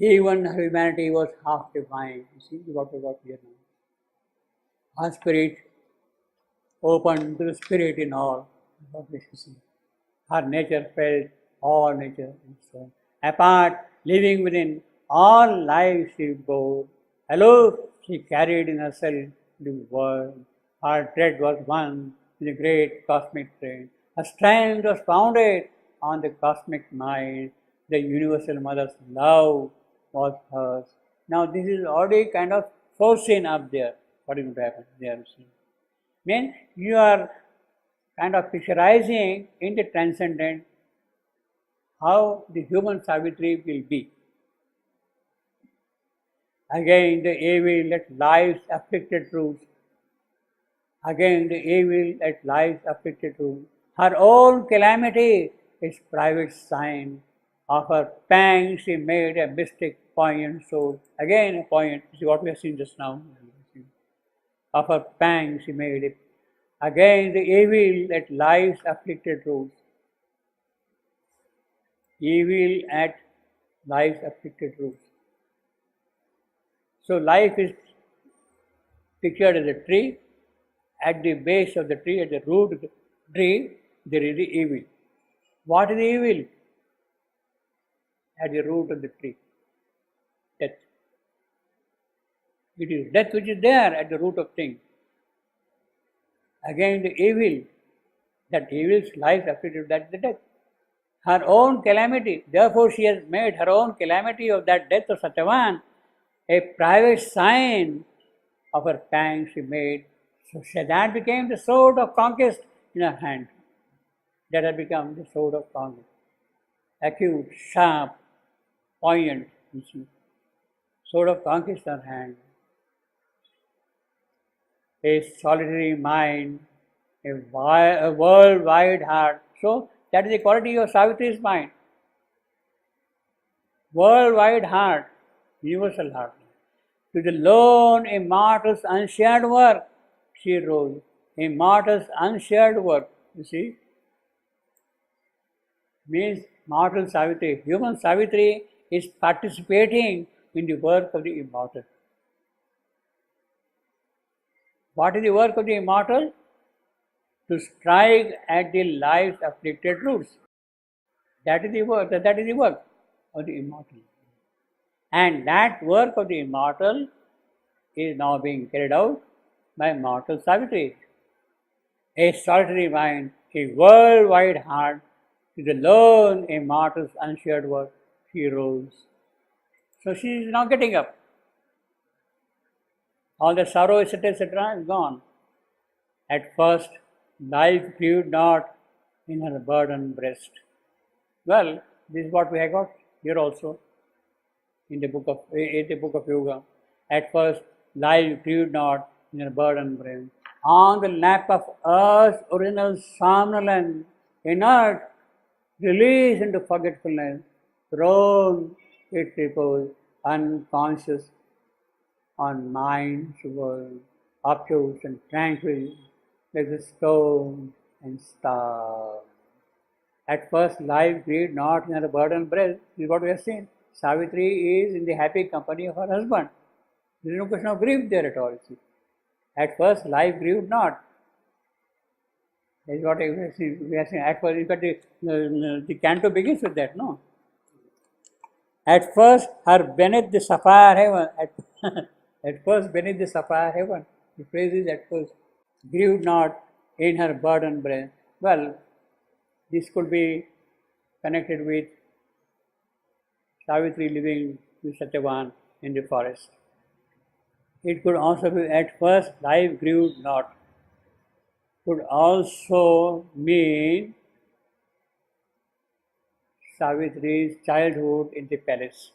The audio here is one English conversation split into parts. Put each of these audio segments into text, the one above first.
Even humanity was half divine. You see what we got here now. Our spirit open to the spirit in all. What we see. Her nature felt all nature and so. Apart, living within all life she bore. Aloof, she carried in herself the world. Her tread was one with the great cosmic train. Her strength was founded on the cosmic mind. The universal mother's love was hers. Now this is already kind of foreseen up there. What is going to happen there? Mean you are kind of picturizing in the transcendent how the human Savitri will be. Again, the evil let life's afflicted roots. Again, the evil let life's afflicted roots. Her own calamity is private sign. Of her pang she made a mystic poignant soul. Again, a poignant. See what we have seen just now. Of her pang she made it. Again, the evil at life's afflicted roots. Evil at life's afflicted roots. So life is pictured as a tree. At the base of the tree, at the root of the tree, there is the evil. What is the evil? At the root of the tree. Death. It is death which is there at the root of things. Again the evil. That evil's life afflicted, that is the death. Her own calamity. Therefore she has made her own calamity of that death of Satyavan a private sign of her pang she made. So that became the sword of conquest in her hand. That had become the sword of conquest. Acute, sharp, poignant, you see. Sword of conquest in her hand. A solitary mind, a worldwide heart. So that is the quality of Savitri's mind. Worldwide heart, universal heart. To the lone immortal's unshared work, she rose. Immortal's unshared work, you see, means mortal Savitri. Human Savitri is participating in the work of the immortal. What is the work of the immortal? To strike at the life's afflicted roots. That is the work. That is the work of the immortal. And that work of the immortal is now being carried out by mortal Savitri. A solitary mind, a worldwide heart, is alone a mortal's unshared work. She rose. So she is now getting up. All the sorrow, etc., is gone. At first, life grieved not in her burdened breast. Well, this is what we have got here also in the book of Yoga. At first, life grieved not in her burdened breast. On the lap of earth's original somnolence, inert, released into forgetfulness, thrown it reposed, unconscious on mind's world, obtuse and tranquil, like the stone and star. At first, life grieved not in her burdened breast. This is what we have seen. Savitri is in the happy company of her husband. There is no question of grief there at all. See. At first, life grieved not. That is what we have seen. We have seen. At first, in fact, the canto begins with that, no? At first, her beneath the sapphire heaven. At first, beneath the sapphire heaven. The phrase is at first. Grieved not in her burdened breast. Well, this could be connected with Savitri living with Satyavan in the forest. It could also be at first life grieved not. Could also mean Savitri's childhood in the palace.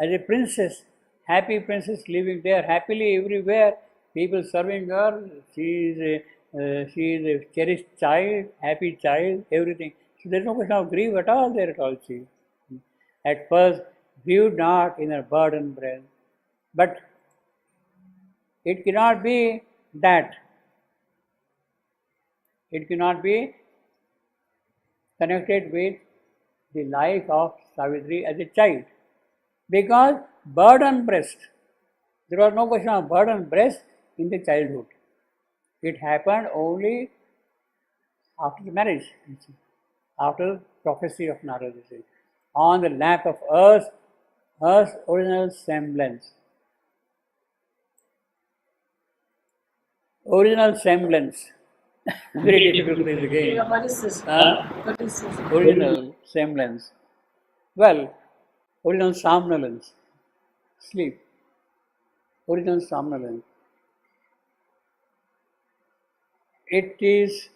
As a princess, happy princess living there happily everywhere, people serving her, she is a cherished child, happy child, everything. So there is no question of grief at all there at all. See. At first, grieved not in her burdened breast. But it cannot be that. It cannot be connected with the life of Savitri as a child. Because burden breast, there was no question of burden breast in the childhood. It happened only after the marriage, after prophecy of Narada. On the lap of earth's original semblance. Original semblance. Very difficult phrase again. What is this? What is this? Original semblance. Well, original somnolence. Sleep. Original somnolence. It is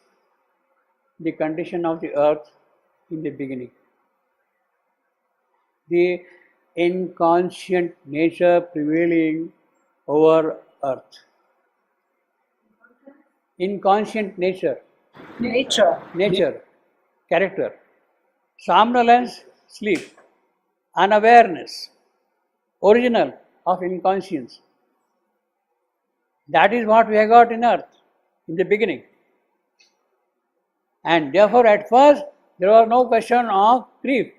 the condition of the earth in the beginning. The inconscient nature prevailing over earth. Inconscient nature. Nature. Character. Somnolence, sleep. Unawareness. Original of inconscience. That is what we have got in earth in the beginning. And therefore, at first, there was no question of grief.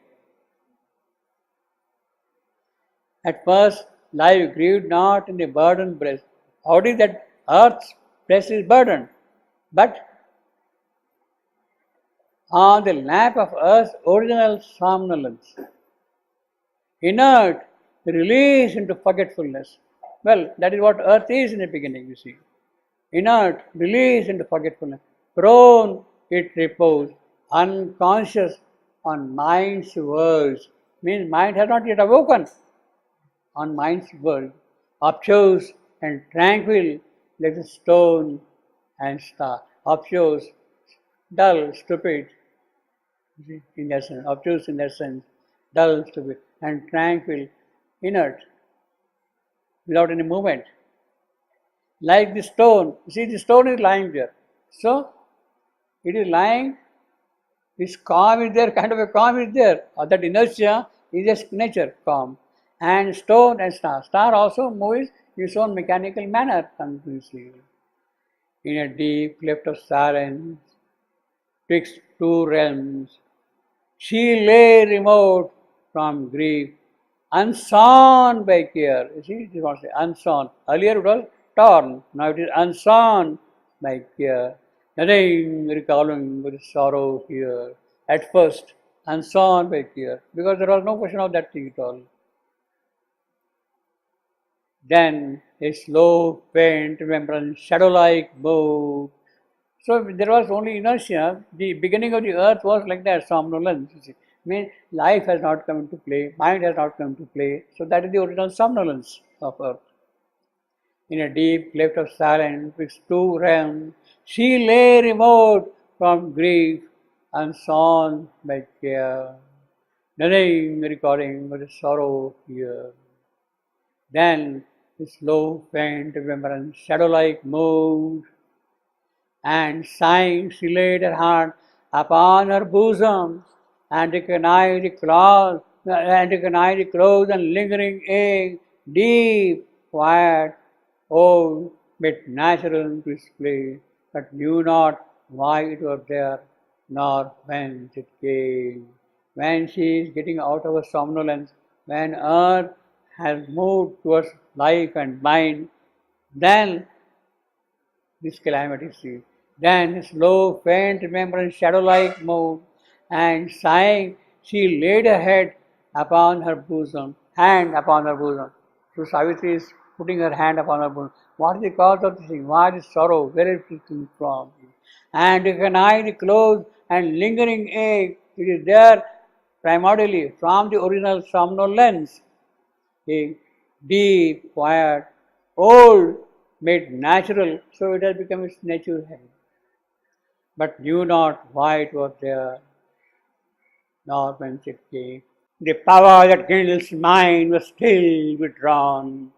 At first, life grieved not in the burdened breast. How is that earth's breast is burdened? But on the lap of earth's original somnolence, inert, released into forgetfulness. Well, that is what earth is in the beginning, you see. Inert, released into forgetfulness. Prone, it repose, unconscious on mind's words. Means mind has not yet awoken on mind's world. Obtuse and tranquil like a stone and star. Obtuse, dull, stupid, in that sense. Obtuse in that sense. Dull, stupid, and tranquil, inert, without any movement. Like the stone. You see, the stone is lying there. So, it is lying, this calm is there, kind of a calm is there. Or that inertia is just nature, calm. And stone and star. Star also moves in its own mechanical manner, continuously. In a deep cleft of silence, twixt two realms, she lay remote from grief, unsown by care. You see, this was unsown. Earlier it was torn, now it is unsown by care. Nothing recalling with sorrow here. At first, unsown by care, because there was no question of that thing at all. Then a slow, faint remembrance, shadow-like move. So there was only inertia. The beginning of the earth was like that, somnolence. You see. I mean, life has not come into play, mind has not come into play. So that is the original somnolence of earth. In a deep cleft of silence, with two realms, she lay remote from grief, unsown by care. Nothing recalling but sorrow here. Then the slow, faint remembrance, shadow-like moved, and sighing, she laid her hand upon her bosom and recognized the close and lingering ache, deep, quiet, old, but natural to display, but knew not why it was there, nor whence it came. When she is getting out of her somnolence, when earth has moved towards life and mind, then this calamity sees. Then slow, faint remembrance, shadow-like moved, and sighing, she laid her head upon her bosom, hand upon her bosom. So Savitri is putting her hand upon her bosom. What is the cause of this thing? Why this sorrow? Where is it coming from? And recognize the close and lingering ache. It is there primarily from the original somnolence. A deep, quiet, old, made natural, so it has become its natural head. But knew not why it was there, nor whence it came. The power that kindles mind was still withdrawn.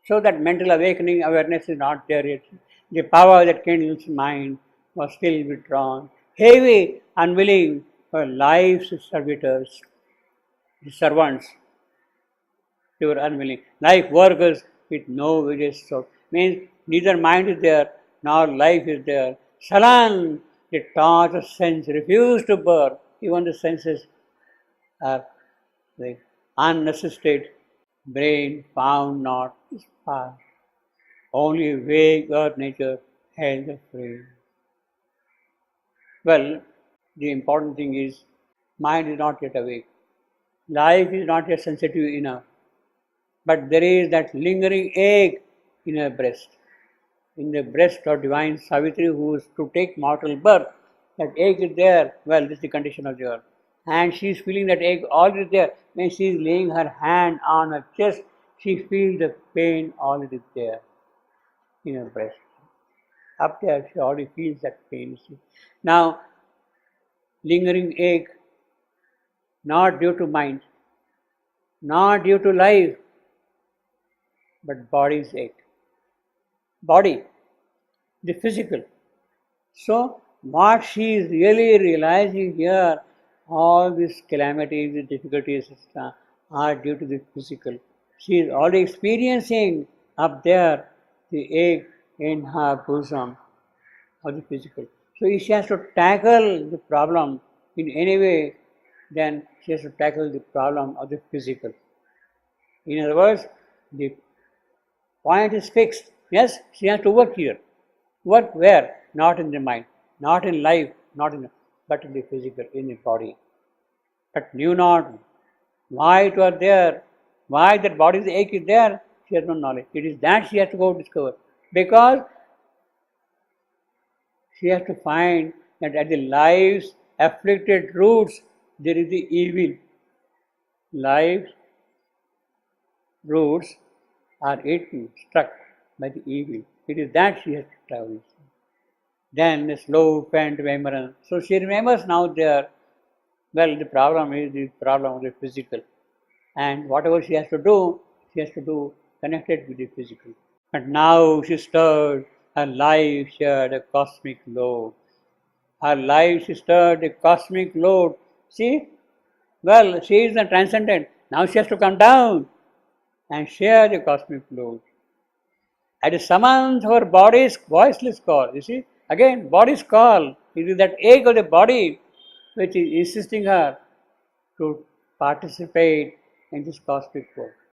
So that mental awakening awareness is not there yet. The power that kindles mind was still withdrawn. Heavy, unwilling for life's servitors, the servants, they were unwilling. Like workers with no wages, so means neither mind is there nor life is there. Salan, the torch of sense, refused to burn. Even the senses are like unassisted brain found not this path. Only vague earth nature held the frame. Well, the important thing is mind is not yet awake. Life is not yet sensitive enough. But there is that lingering ache in her breast. In the breast of divine Savitri who is to take mortal birth. That ache is there. Well, this is the condition of the earth. And she is feeling that ache already there. When she is laying her hand on her chest, she feels the pain already there in her breast. Up there, she already feels that pain. Now, lingering ache, not due to mind, not due to life, but body's ache. Body, the physical. So, what she is really realizing here, all these calamities, the difficulties, etc., are due to the physical. She is already experiencing up there the ache in her bosom of the physical. So, if she has to tackle the problem in any way, then she has to tackle the problem of the physical. In other words, the point is fixed. Yes, she has to work here. Work where? Not in the mind, not in life, but in the physical, in the body. But knew not why it was there, why that body's ache is there, she has no knowledge. It is that she has to go discover. Because she has to find that at the life's afflicted roots, there is the evil. Life's roots are eaten, struck by the evil. It is that she has to travel. Then the slow faint remembrance. So she remembers now there. Well, the problem is the problem of the physical. And whatever she has to do connected with the physical. But now she stirred, her life shared a cosmic load. Her life she stirred a cosmic load. See? Well, she is the transcendent. Now she has to come down and share the cosmic load. At the summons her body's voiceless call, you see, again body's call, it is that ache of the body which is insisting her to participate in this cosmic work.